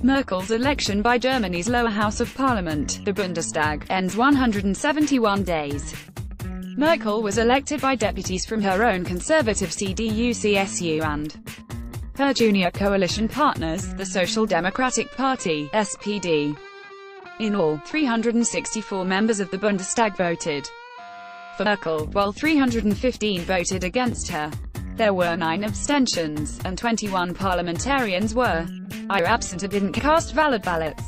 Merkel's election by Germany's lower house of parliament, the Bundestag, ends 171 days. Merkel was elected by deputies from her own conservative CDU-CSU and her junior coalition partners, the Social Democratic Party, SPD. In all, 364 members of the Bundestag voted for Merkel, while 315 voted against her. There were 9 abstentions, and 21 parliamentarians were either absent or didn't cast valid ballots.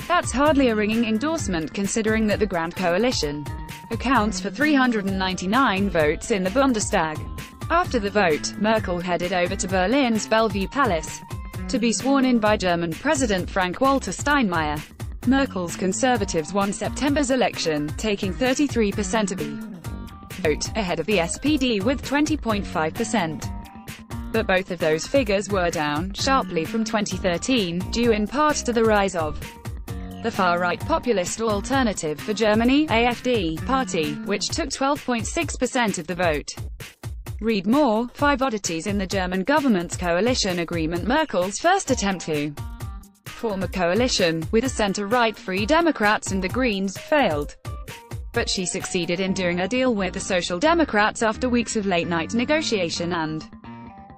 That's hardly a ringing endorsement considering that the Grand Coalition accounts for 399 votes in the Bundestag. After the vote, Merkel headed over to Berlin's Bellevue Palace to be sworn in by German President Frank-Walter Steinmeier. Merkel's Conservatives won September's election, taking 33% of the vote, ahead of the SPD with 20.5%. But both of those figures were down sharply from 2013, due in part to the rise of the far-right populist Alternative for Germany (AfD) party, which took 12.6% of the vote. Read more: 5 oddities in the German government's coalition agreement. Merkel's first attempt to form a coalition with the centre-right Free Democrats and the Greens failed. But she succeeded in doing a deal with the Social Democrats after weeks of late-night negotiation and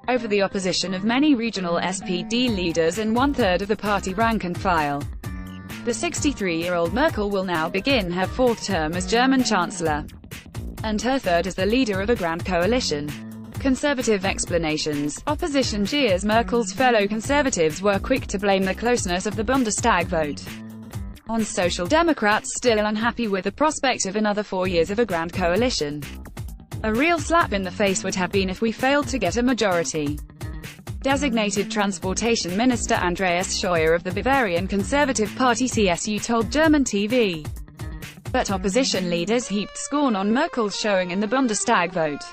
over the opposition of many regional SPD leaders and one-third of the party rank and file. The 63-year-old Merkel will now begin her 4th term as German chancellor, and her 3rd as the leader of a grand coalition. Conservative explanations. Opposition jeers. Merkel's fellow conservatives were quick to blame the closeness of the Bundestag vote on Social Democrats still unhappy with the prospect of another 4 years of a grand coalition. A real slap in the face would have been if we failed to get a majority. Designated Transportation Minister Andreas Scheuer of the Bavarian Conservative Party CSU told German TV. But opposition leaders heaped scorn on Merkel's showing in the Bundestag vote.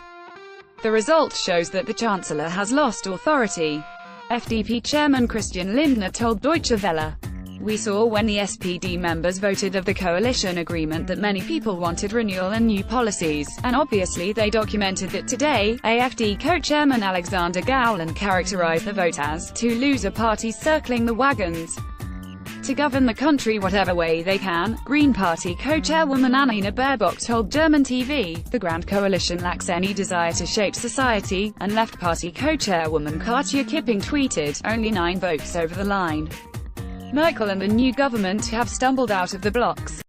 The result shows that the Chancellor has lost authority. FDP Chairman Christian Lindner told Deutsche Welle, "We saw when the SPD members voted of the coalition agreement that many people wanted renewal and new policies, and obviously they documented that today." AfD co-chairman Alexander Gauland characterized the vote as two loser parties circling the wagons to govern the country whatever way they can. Green Party co-chairwoman Annalena Baerbock told German TV, "The Grand Coalition lacks any desire to shape society," and Left Party co-chairwoman Katja Kipping tweeted, "Only 9 votes over the line. Merkel and the new government have stumbled out of the blocks."